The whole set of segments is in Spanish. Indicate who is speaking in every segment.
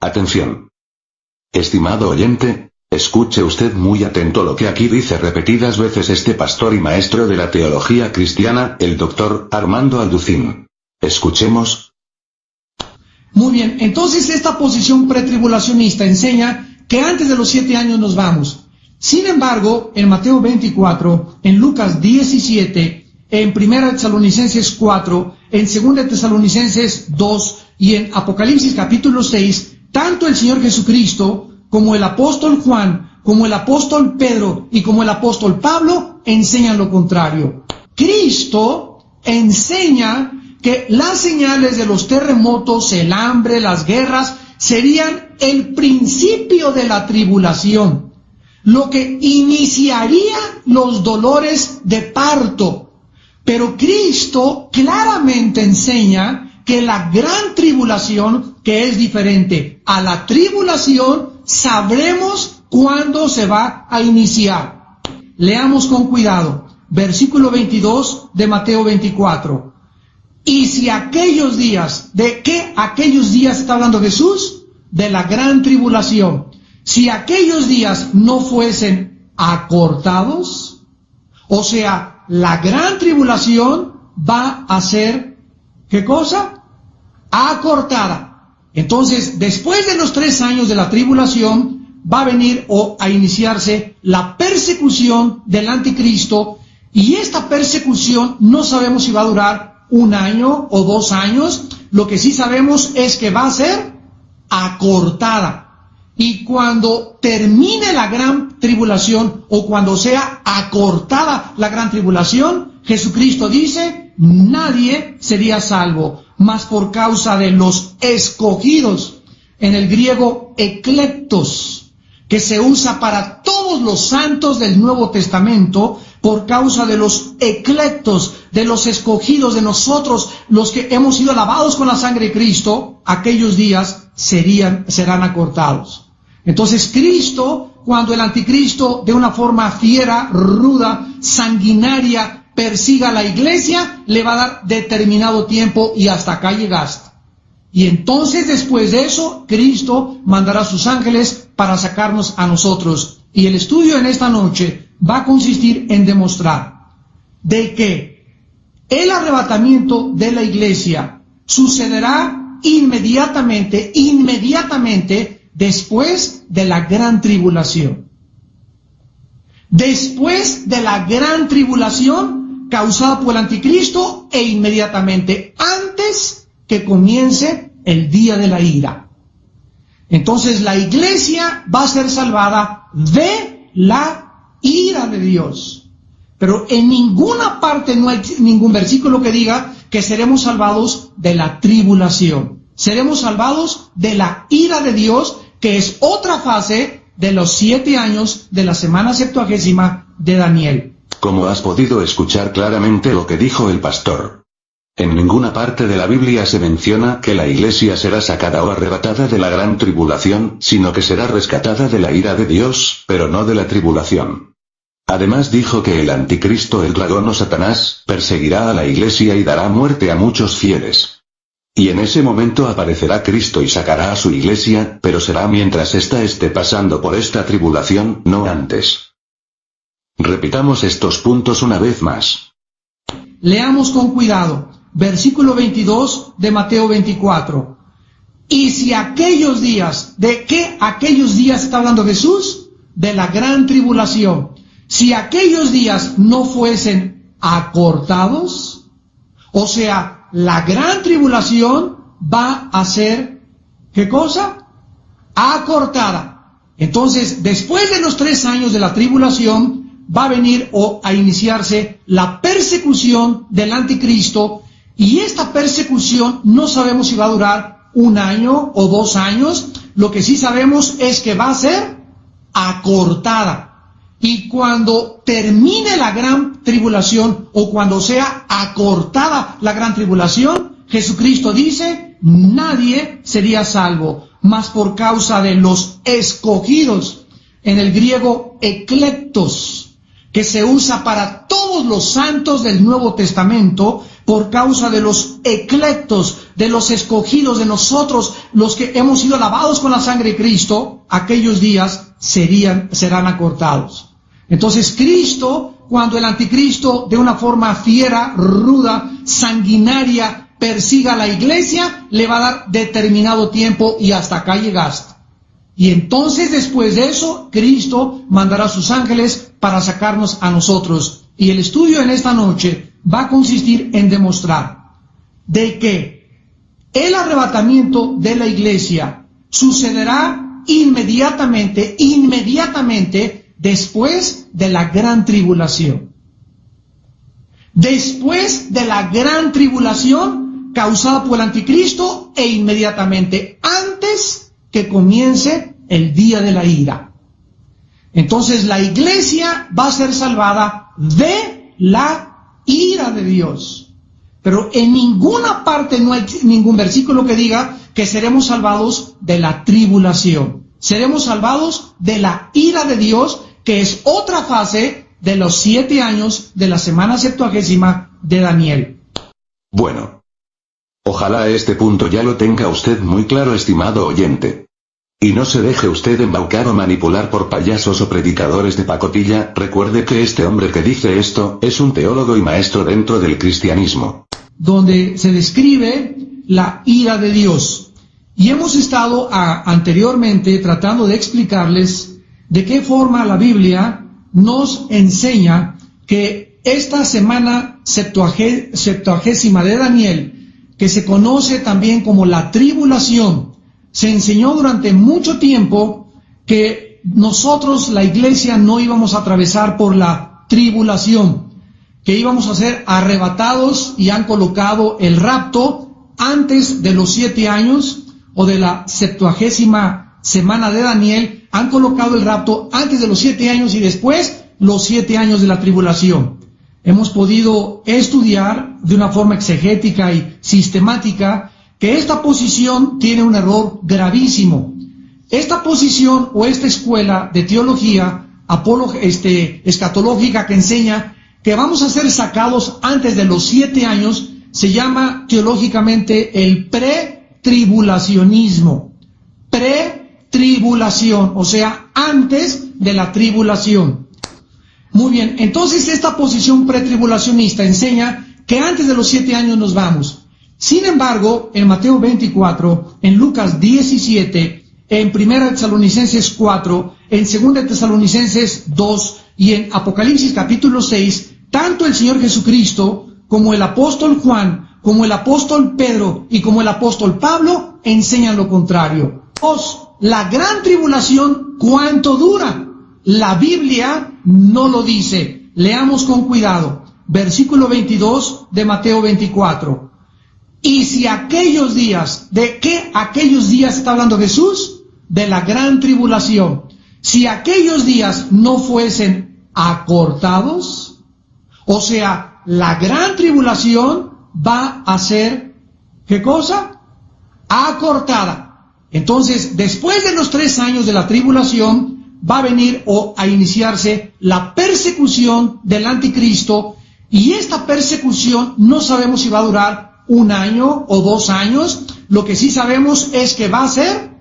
Speaker 1: Atención. Estimado oyente, escuche usted muy atento lo que aquí dice repetidas veces este pastor y maestro de la teología cristiana, el doctor Armando Alducín. Escuchemos.
Speaker 2: Muy bien, entonces esta posición pretribulacionista enseña que antes de los 7 años nos vamos. Sin embargo, en Mateo 24, en Lucas 17, en 1 Tesalonicenses 4, en 2 Tesalonicenses 2 y en Apocalipsis capítulo 6, tanto el Señor Jesucristo como el apóstol Juan, como el apóstol Pedro y como el apóstol Pablo enseñan lo contrario. Cristo enseña que las señales de los terremotos, el hambre, las guerras, serían el principio de la tribulación, lo que iniciaría los dolores de parto. Pero Cristo claramente enseña que la gran tribulación, que es diferente a la tribulación, sabremos cuándo se va a iniciar. Leamos con cuidado, versículo 22 de Mateo 24. Y si aquellos días, ¿de qué aquellos días está hablando Jesús? De la gran tribulación. Si aquellos días no fuesen acortados, o sea, la gran tribulación va a ser, ¿qué cosa? Acortada. Entonces, después de los 3 años de la tribulación, va a venir o a iniciarse la persecución del anticristo, y esta persecución no sabemos si va a durar 1 año o 2 años. Lo que sí sabemos es que va a ser acortada. Y cuando termine la gran tribulación, o cuando sea acortada la gran tribulación, Jesucristo dice, nadie sería salvo, mas por causa de los escogidos, en el griego eclectos, que se usa para todos los santos del Nuevo Testamento, por causa de los eclectos, de los escogidos, de nosotros, los que hemos sido lavados con la sangre de Cristo, aquellos días serán acortados. Entonces Cristo, cuando el anticristo de una forma fiera, ruda, sanguinaria, persiga a la iglesia, le va a dar determinado tiempo y hasta acá llegaste. Y entonces después de eso, Cristo mandará a sus ángeles para sacarnos a nosotros. Y el estudio en esta noche va a consistir en demostrar de que el arrebatamiento de la iglesia sucederá inmediatamente después de la gran tribulación. Después de la gran tribulación causada por el anticristo e inmediatamente antes que comience el día de la ira. Entonces la iglesia va a ser salvada de la ira de Dios. Pero en ninguna parte no hay ningún versículo que diga que seremos salvados de la tribulación. Seremos salvados de la ira de Dios, que es otra fase de los 7 años de la semana septuagésima de Daniel.
Speaker 1: Como has podido escuchar claramente lo que dijo el pastor. En ninguna parte de la Biblia se menciona que la iglesia será sacada o arrebatada de la gran tribulación, sino que será rescatada de la ira de Dios, pero no de la tribulación. Además dijo que el anticristo, el dragón o Satanás, perseguirá a la iglesia y dará muerte a muchos fieles. Y en ese momento aparecerá Cristo y sacará a su iglesia, pero será mientras ésta esté pasando por esta tribulación, no antes. Repitamos estos puntos una vez más.
Speaker 2: Leamos con cuidado, versículo 22 de Mateo 24. Y si aquellos días, ¿de qué aquellos días está hablando Jesús? De la gran tribulación. Si aquellos días no fuesen acortados, o sea, la gran tribulación va a ser, ¿qué cosa? Acortada. Entonces, después de los 3 años de la tribulación, va a venir o a iniciarse la persecución del anticristo, y esta persecución no sabemos si va a durar 1 año o 2 años. Lo que sí sabemos es que va a ser acortada. Y cuando termine la gran tribulación, o cuando sea acortada la gran tribulación, Jesucristo dice, nadie sería salvo, mas por causa de los escogidos, en el griego eclectos, que se usa para todos los santos del Nuevo Testamento, por causa de los eclectos, de los escogidos, de nosotros, los que hemos sido lavados con la sangre de Cristo, aquellos días serán acortados. Entonces Cristo, cuando el anticristo de una forma fiera, ruda, sanguinaria, persiga a la iglesia, le va a dar determinado tiempo y hasta acá llegaste. Y entonces después de eso, Cristo mandará a sus ángeles para sacarnos a nosotros. Y el estudio en esta noche va a consistir en demostrar de que el arrebatamiento de la iglesia sucederá inmediatamente después de la gran tribulación. Después de la gran tribulación causada por el anticristo e inmediatamente antes que comience el día de la ira. Entonces la iglesia va a ser salvada de la ira de Dios. Pero en ninguna parte no hay ningún versículo que diga que seremos salvados de la tribulación. Seremos salvados de la ira de Dios, que es otra fase de los 7 años de la semana 70 de Daniel.
Speaker 1: Bueno. Ojalá este punto ya lo tenga usted muy claro, estimado oyente. Y no se deje usted embaucar o manipular por payasos o predicadores de pacotilla. Recuerde que este hombre que dice esto es un teólogo y maestro dentro del cristianismo,
Speaker 2: donde se describe la ira de Dios. Y hemos estado anteriormente tratando de explicarles de qué forma la Biblia nos enseña que esta semana 70 de Daniel, que se conoce también como la tribulación, se enseñó durante mucho tiempo que nosotros, la iglesia, no íbamos a atravesar por la tribulación, que íbamos a ser arrebatados, y han colocado el rapto antes de los 7 años, o de la 70 semana de Daniel, han colocado el rapto antes de los 7 años y después los 7 años de la tribulación. Hemos podido estudiar de una forma exegética y sistemática que esta posición tiene un error gravísimo. Esta posición o esta escuela de teología escatológica que enseña que vamos a ser sacados antes de los 7 años se llama teológicamente el pretribulacionismo. Pretribulación, o sea, antes de la tribulación. Muy bien, entonces esta posición pretribulacionista enseña que antes de los 7 años nos vamos. Sin embargo, en Mateo 24, en Lucas 17, en 1 Tesalonicenses 4, en 2 Tesalonicenses 2 y en Apocalipsis capítulo 6, tanto el Señor Jesucristo como el apóstol Juan, como el apóstol Pedro y como el apóstol Pablo enseñan lo contrario. La gran tribulación, ¿cuánto dura? La Biblia no lo dice. Leamos con cuidado. Versículo 22 de Mateo 24. Y si aquellos días, ¿de qué aquellos días está hablando Jesús? De la gran tribulación. Si aquellos días no fuesen acortados, o sea, la gran tribulación va a ser, ¿qué cosa? Acortada. Entonces, después de los 3 años de la tribulación, va a venir a iniciarse la persecución del anticristo, y esta persecución no sabemos si va a durar 1 año o 2 años. Lo que sí sabemos es que va a ser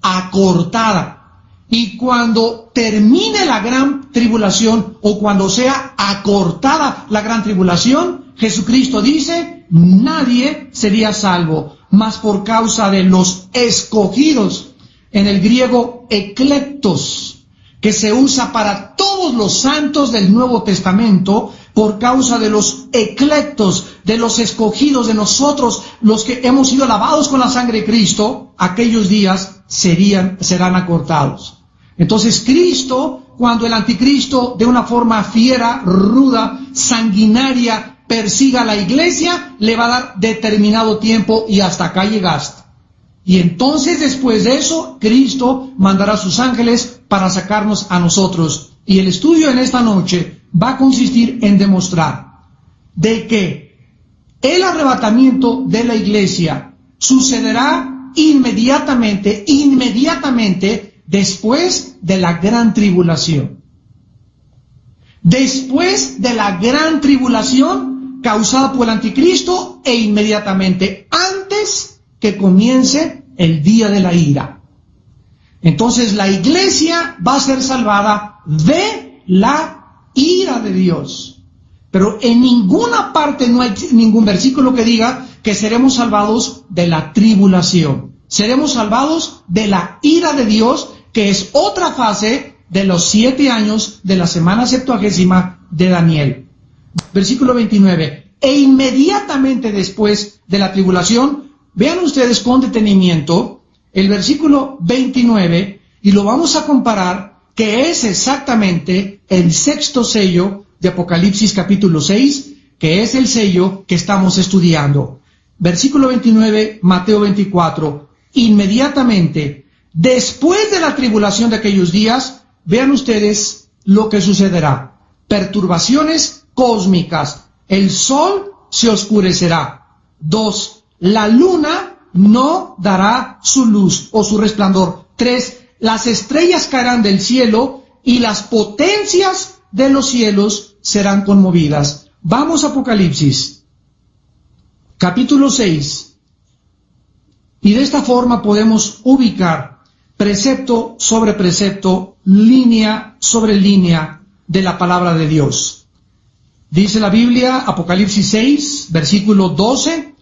Speaker 2: acortada. Y cuando termine la gran tribulación, o cuando sea acortada la gran tribulación, Jesucristo dice, nadie sería salvo, mas por causa de los escogidos, en el griego eclectos, que se usa para todos los santos del Nuevo Testamento, por causa de los eclectos, de los escogidos, de nosotros, los que hemos sido lavados con la sangre de Cristo, aquellos días serán acortados. Entonces Cristo, cuando el anticristo de una forma fiera, ruda, sanguinaria, persiga a la iglesia, le va a dar determinado tiempo y hasta acá llegaste. Y entonces después de eso, Cristo mandará a sus ángeles para sacarnos a nosotros. Y el estudio en esta noche va a consistir en demostrar de que el arrebatamiento de la iglesia sucederá inmediatamente después de la gran tribulación. Después de la gran tribulación causada por el anticristo e inmediatamente antes que comience el día de la ira. Entonces la iglesia va a ser salvada de la ira de Dios. Pero en ninguna parte no hay ningún versículo que diga que seremos salvados de la tribulación. Seremos salvados de la ira de Dios, que es otra fase de los 7 años de la semana septuagésima de Daniel. Versículo 29. E inmediatamente después de la tribulación, vean ustedes con detenimiento el versículo 29 y lo vamos a comparar, que es exactamente el 6º sello de Apocalipsis capítulo 6, que es el sello que estamos estudiando. Versículo 29, Mateo 24. Inmediatamente, después de la tribulación de aquellos días, vean ustedes lo que sucederá. Perturbaciones cósmicas. El sol se oscurecerá. 2. La luna no dará su luz o su resplandor. 3. Las estrellas caerán del cielo y las potencias de los cielos serán conmovidas. Vamos a Apocalipsis, capítulo 6. Y de esta forma podemos ubicar precepto sobre precepto, línea sobre línea de la palabra de Dios. Dice la Biblia, Apocalipsis 6, versículo 12,